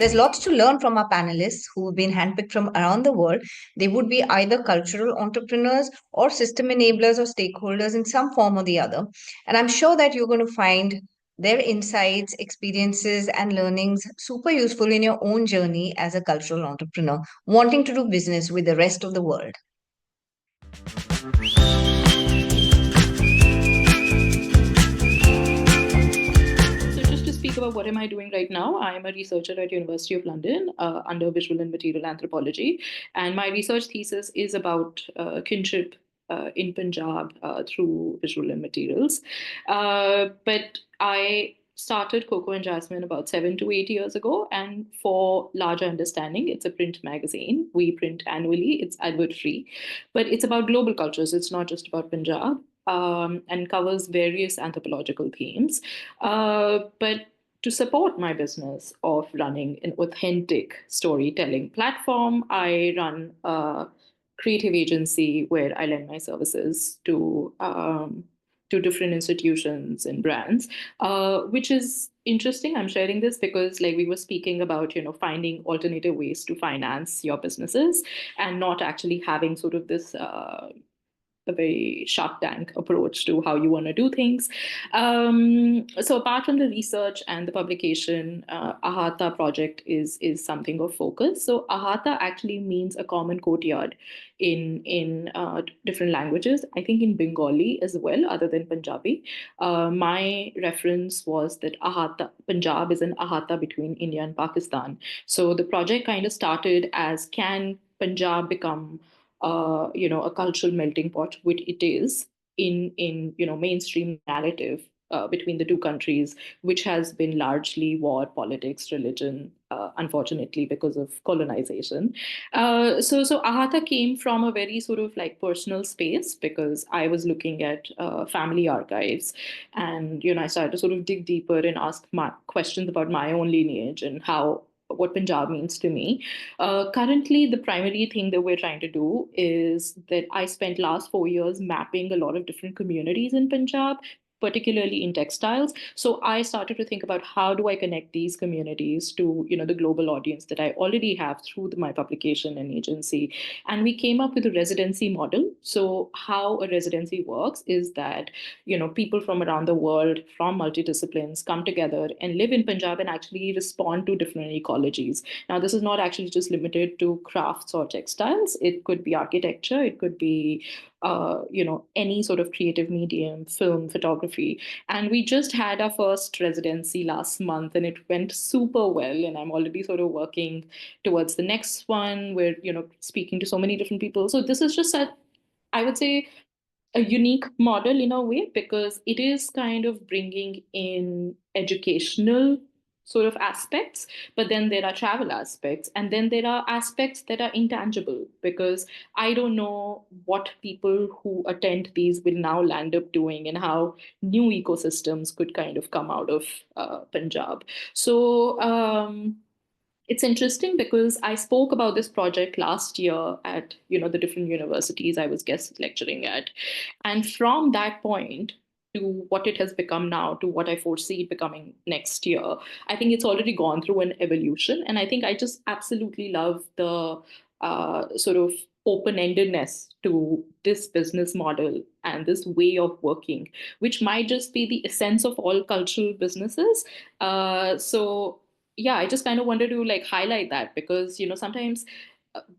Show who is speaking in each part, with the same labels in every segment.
Speaker 1: There's lots to learn from our panelists who have been handpicked from around the world. They would be either cultural entrepreneurs or system enablers or stakeholders in some form or the other. And I'm sure that you're going to find their insights, experiences, and learnings super useful in your own journey as a cultural entrepreneur, wanting to do business with the rest of the world.
Speaker 2: So just to speak about what am I doing right now, I am a researcher at University of London under visual and material anthropology, and my research thesis is about kinship in Punjab through visual and materials. But I started Cocoa and Jasmine about 7 to 8 years ago, and for larger understanding, it's a print magazine. We print annually. It's advert free, but it's about global cultures. It's not just about Punjab. And covers various anthropological themes. But to support my business of running an authentic storytelling platform, I run a creative agency where I lend my services to different institutions and brands, which is interesting. I'm sharing this because, like, we were speaking about, finding alternative ways to finance your businesses and not actually having sort of this. A very Shark Tank approach to how you want to do things. So apart from the research and the publication, Ahata project is something of focus. So Ahata actually means a common courtyard in different languages. I think in Bengali as well, other than Punjabi. My reference was that Ahata Punjab is an Ahata between India and Pakistan. So the project kind of started as, can Punjab become a cultural melting pot, which it is in mainstream narrative between the two countries, which has been largely war, politics, religion, unfortunately, because of colonization. So Ahata came from a very sort of like personal space because I was looking at family archives, and I started to sort of dig deeper and ask my questions about my own lineage and how what Punjab means to me. Currently, the primary thing that we're trying to do is that I spent last 4 years mapping a lot of different communities in Punjab, particularly in textiles. So I started to think about, how do I connect these communities to the global audience that I already have through my publication and agency. And we came up with a residency model. So how a residency works is that people from around the world, from multidisciplines, come together and live in Punjab and actually respond to different ecologies. Now, this is not actually just limited to crafts or textiles. It could be architecture. It could be any sort of creative medium, film, photography. And we just had our first residency last month, and it went super well. And I'm already sort of working towards the next one. We're speaking to so many different people. So this is just I would say, a unique model in a way, because it is kind of bringing in educational sort of aspects, but then there are travel aspects, and then there are aspects that are intangible, because I don't know what people who attend these will now land up doing and how new ecosystems could kind of come out of Punjab. So it's interesting because I spoke about this project last year at the different universities I was guest lecturing at, and from that point to what it has become now, to what I foresee it becoming next year, I think it's already gone through an evolution. And I think I just absolutely love the sort of open-endedness to this business model and this way of working, which might just be the essence of all cultural businesses. So yeah, I just kind of wanted to like highlight that, because sometimes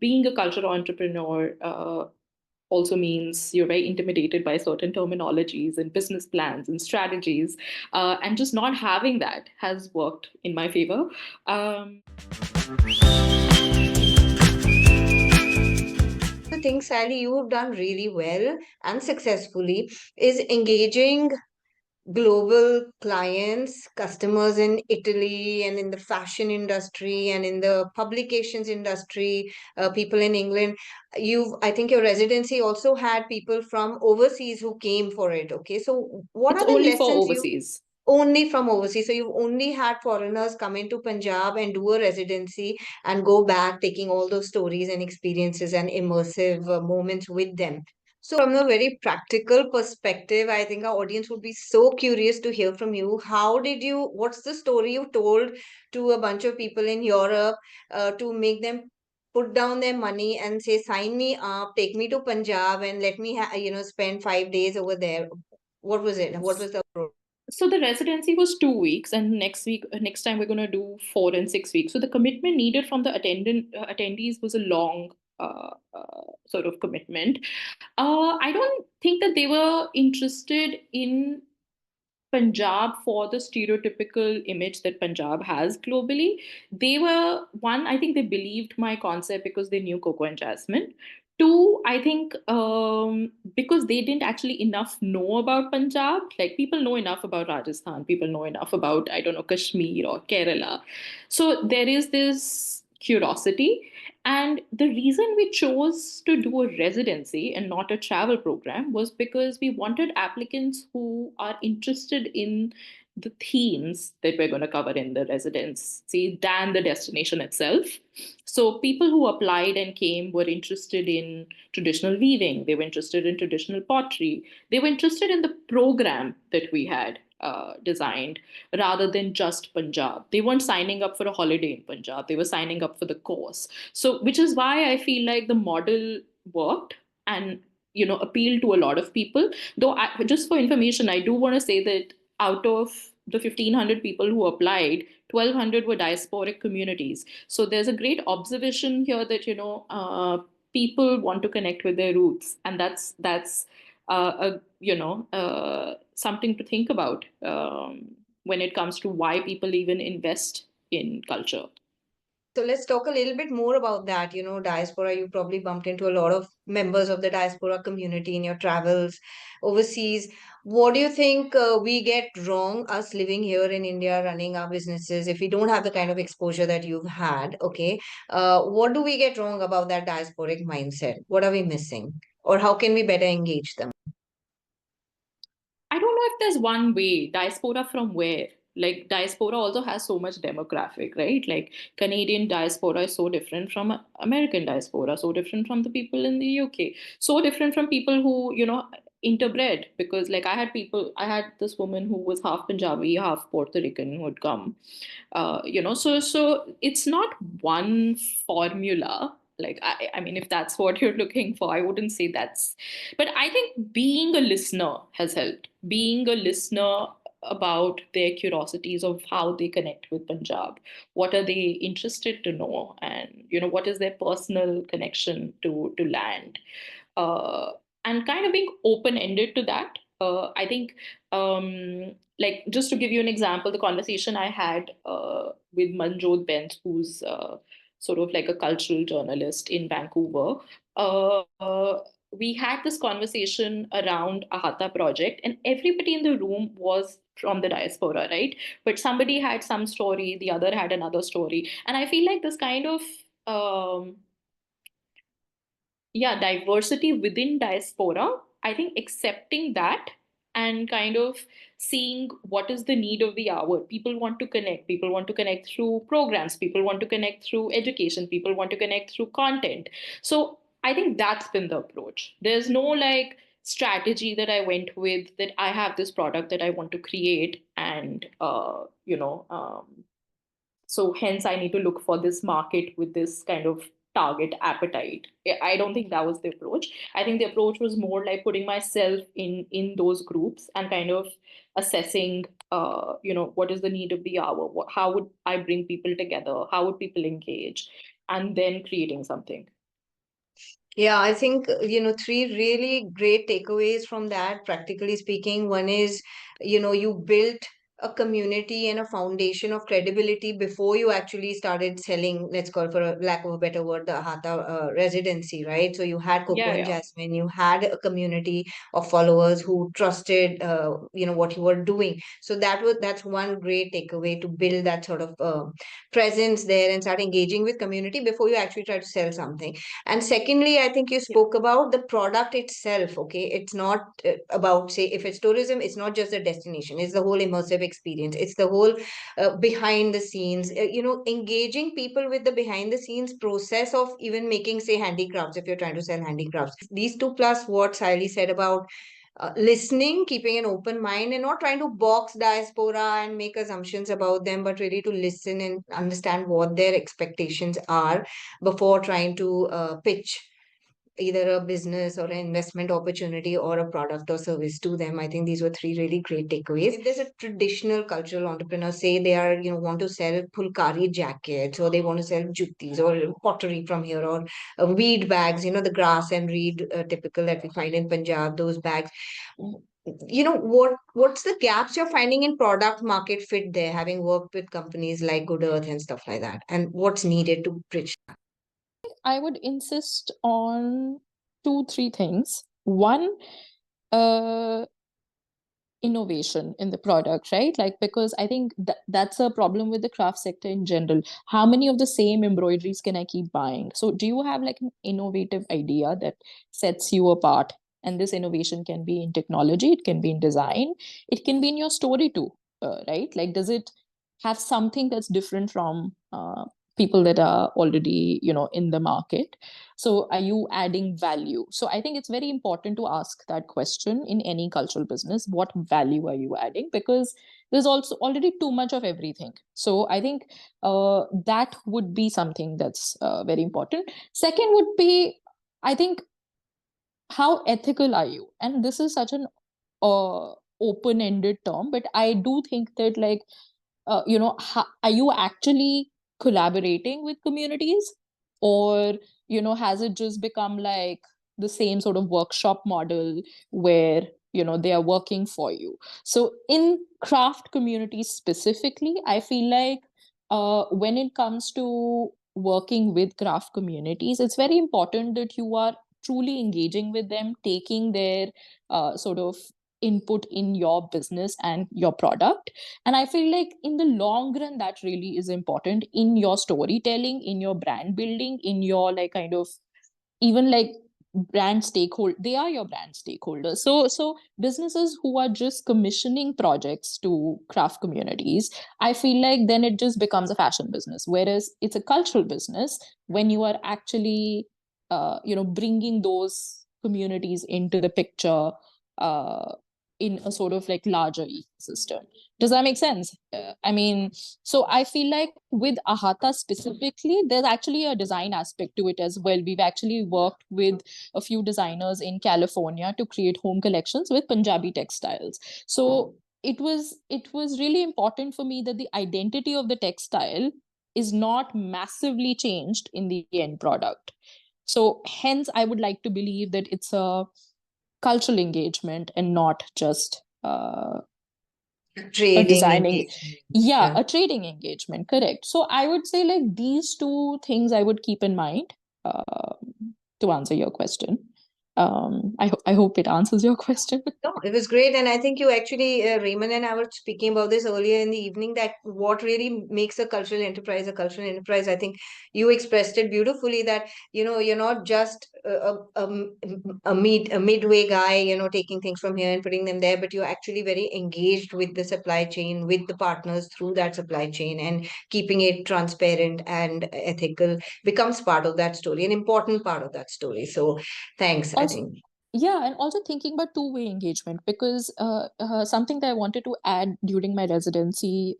Speaker 2: being a cultural entrepreneur also means you're very intimidated by certain terminologies and business plans and strategies, and just not having that has worked in my favor.
Speaker 1: The thing, Sally, you have done really well and successfully is engaging global clients, customers in Italy and in the fashion industry and in the publications industry, people in England. I think your residency also had people from overseas who came for it. Okay, so what
Speaker 2: It's
Speaker 1: are the
Speaker 2: only for
Speaker 1: lessons you
Speaker 2: overseas.
Speaker 1: only from overseas? So you've only had foreigners come into Punjab and do a residency and go back, taking all those stories and experiences and immersive moments with them. So, from a very practical perspective, I think our audience would be so curious to hear from you. What's the story you told to a bunch of people in Europe to make them put down their money and say, sign me up, take me to Punjab and let me, spend 5 days over there? What was it? What was the approach?
Speaker 2: So the residency was 2 weeks, and next time we're going to do 4 and 6 weeks. So the commitment needed from the attendees was a long sort of commitment. I don't think that they were interested in Punjab for the stereotypical image that Punjab has globally. They were one, I think they believed my concept because they knew Cocoa and Jasmine. Two, I think because they didn't actually enough know about Punjab. Like people know enough about Rajasthan, people know enough about, I don't know, Kashmir or Kerala. So there is this curiosity. And the reason we chose to do a residency and not a travel program was because we wanted applicants who are interested in the themes that we're going to cover in the residency than the destination itself. So people who applied and came were interested in traditional weaving, they were interested in traditional pottery, they were interested in the program that we had designed rather than just Punjab. They weren't signing up for a holiday in Punjab, they were signing up for the course. So, which is why I feel like the model worked and appealed to a lot of people. Though, just for information, I do want to say that out of the 1,500 people who applied, 1,200 were diasporic communities. So there's a great observation here that people want to connect with their roots, and that's something to think about when it comes to why people even invest in culture.
Speaker 1: So let's talk a little bit more about that. Diaspora, you probably bumped into a lot of members of the diaspora community in your travels overseas. What do you think we get wrong, us living here in India, running our businesses, if we don't have the kind of exposure that you've had? Okay. What do we get wrong about that diasporic mindset? What are we missing? Or how can we better engage them?
Speaker 2: I don't know if there's one way. Diaspora from where? Like diaspora also has so much demographic, right? Like Canadian diaspora is so different from American diaspora, so different from the people in the UK, so different from people who interbred. Because like I had this woman who was half Punjabi, half Puerto Rican who had come, so it's not one formula. Like I mean, if that's what you're looking for, I wouldn't say that's. But I think being a listener has helped. Being a listener about their curiosities of how they connect with Punjab, what are they interested to know, and what is their personal connection to land, uh, and kind of being open ended to that. I think, like, just to give you an example, the conversation I had with Manjot Bent, who's sort of like a cultural journalist in Vancouver. We had this conversation around a Hatha project, and everybody in the room was from the diaspora, right? But somebody had some story, the other had another story. And I feel like this kind of diversity within diaspora, I think accepting that and kind of seeing what is the need of the hour. People want to connect, people want to connect through programs, people want to connect through education, people want to connect through content. So I think that's been the approach. There's no like strategy that I went with, that I have this product that I want to create, and so hence I need to look for this market with this kind of target appetite. I don't think that was the approach. I think the approach was more like putting myself in those groups and kind of assessing what is the need of the hour, how would I bring people together, how would people engage, and then creating something.
Speaker 1: Yeah, I think, three really great takeaways from that, practically speaking. One is, you built a community and a foundation of credibility before you actually started selling, let's call for a lack of a better word, the Hatha residency, right? So you had Coco
Speaker 2: Yeah,
Speaker 1: and
Speaker 2: yeah.
Speaker 1: Jasmine, you had a community of followers who trusted, what you were doing. So that's one great takeaway, to build that sort of presence there and start engaging with community before you actually try to sell something. And secondly, I think you
Speaker 2: Yeah.
Speaker 1: spoke about the product itself. Okay. It's not about, say, if it's tourism, it's not just the destination, it's the whole immersive experience. It's the whole behind the scenes, engaging people with the behind the scenes process of even making, say, handicrafts, if you're trying to sell handicrafts. These two, plus what Sayali said about listening, keeping an open mind, and not trying to box diaspora and make assumptions about them, but really to listen and understand what their expectations are before trying to pitch either a business or an investment opportunity or a product or service to them. I think these were three really great takeaways. If there's a traditional cultural entrepreneur, say they are, want to sell pulkari jackets, or they want to sell juttis or pottery from here, or weed bags, the grass and reed typical that we find in Punjab, those bags. What's the gaps you're finding in product market fit there, having worked with companies like Good Earth and stuff like that, and what's needed to bridge?
Speaker 2: I would insist on two, three things. One, uh, innovation in the product, right? Like, because I think that's a problem with the craft sector in general. How many of the same embroideries can I keep buying? So do you have like an innovative idea that sets you apart? And this innovation can be in technology, it can be in design, it can be in your story too, right? Like, does it have something that's different from people that are already, in the market? So are you adding value? So I think it's very important to ask that question in any cultural business. What value are you adding? Because there's also already too much of everything. So I think that would be something that's very important. Second would be, I think, how ethical are you? And this is such an open-ended term, but I do think that, like, are you actually collaborating with communities, or has it just become like the same sort of workshop model where they are working for you? So in craft communities specifically, I feel like when it comes to working with craft communities, it's very important that you are truly engaging with them, taking their sort of input in your business and your product. And I feel like in the long run, that really is important in your storytelling, in your brand building, in your, like, kind of, even like brand stakeholder, they are your brand stakeholders. So businesses who are just commissioning projects to craft communities, I feel like then it just becomes a fashion business, whereas it's a cultural business when you are actually bringing those communities into the picture, uh, in a sort of like larger ecosystem. Does that make sense? I mean, so I feel like with Ahata specifically, there's actually a design aspect to it as well. We've actually worked with a few designers in California to create home collections with Punjabi textiles. So it was really important for me that the identity of the textile is not massively changed in the end product. So hence, I would like to believe that it's a cultural engagement and not just a
Speaker 1: Trading
Speaker 2: designing,
Speaker 1: engagement.
Speaker 2: yeah,
Speaker 1: Yeah.
Speaker 2: a trading engagement, correct. So I would say, like, these two things I would keep in mind, to answer your question. I hope it answers your question.
Speaker 1: No, it was great. And I think you actually, Raymond and I were speaking about this earlier in the evening, that what really makes a cultural enterprise. I think you expressed it beautifully, that, you're not just a midway guy, taking things from here and putting them there, but you're actually very engaged with the supply chain, with the partners through that supply chain, and keeping it transparent and ethical becomes part of that story, an important part of that story. So thanks, I
Speaker 2: Also,
Speaker 1: think.
Speaker 2: yeah, and also thinking about two-way engagement, because something that I wanted to add during my residency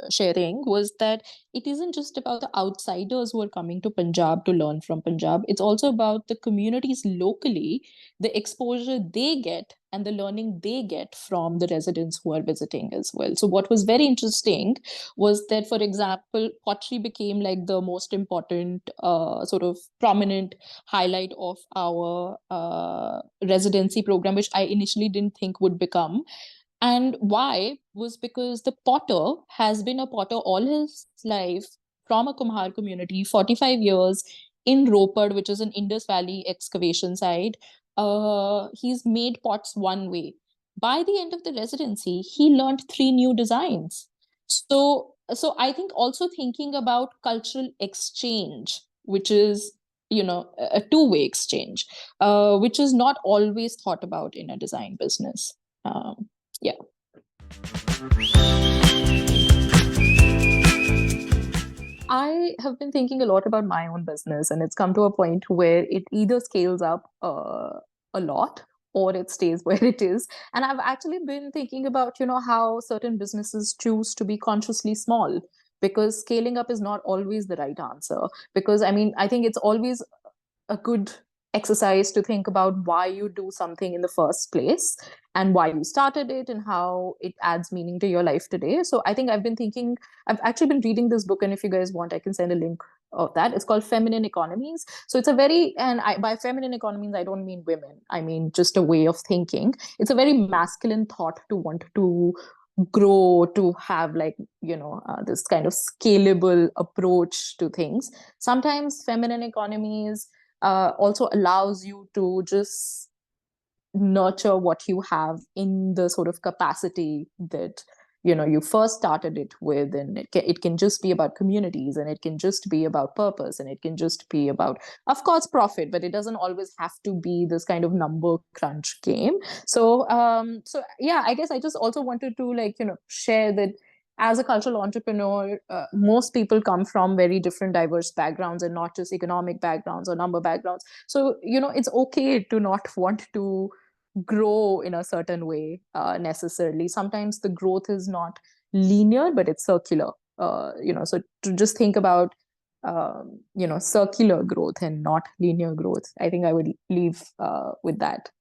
Speaker 2: sharing was that it isn't just about the outsiders who are coming to Punjab to learn from Punjab. It's also about the communities locally, the exposure they get and the learning they get from the residents who are visiting as well. So what was very interesting was that, for example, pottery became like the most important sort of prominent highlight of our residency program, which I initially didn't think would become. And why was because the potter has been a potter all his life, from a Kumhar community, 45 years in Ropar, which is an Indus Valley excavation site. He's made pots one way. By the end of the residency, he learned three new designs. So I think also thinking about cultural exchange, which is a two-way exchange, which is not always thought about in a design business. Yeah. I have been thinking a lot about my own business, and it's come to a point where it either scales up a lot or it stays where it is. And I've actually been thinking about, how certain businesses choose to be consciously small, because scaling up is not always the right answer. Because I mean, I think it's always a good exercise to think about why you do something in the first place and why you started it and how it adds meaning to your life today. So I think I've actually been reading this book, and if you guys want, I can send a link of that. It's called Feminine Economies. So it's a very, by feminine economies, I don't mean women. I mean just a way of thinking. It's a very masculine thought to want to grow, to have like, this kind of scalable approach to things. Sometimes feminine economies also allows you to just nurture what you have in the sort of capacity that you first started it with, and it can just be about communities, and it can just be about purpose, and it can just be about, of course, profit, but it doesn't always have to be this kind of number crunch game. So yeah, I guess I just also wanted to like share that as a cultural entrepreneur, most people come from very different diverse backgrounds, and not just economic backgrounds or number backgrounds. So it's okay to not want to grow in a certain way necessarily. Sometimes the growth is not linear, but it's circular. So to just think about circular growth and not linear growth. I think I would leave with that.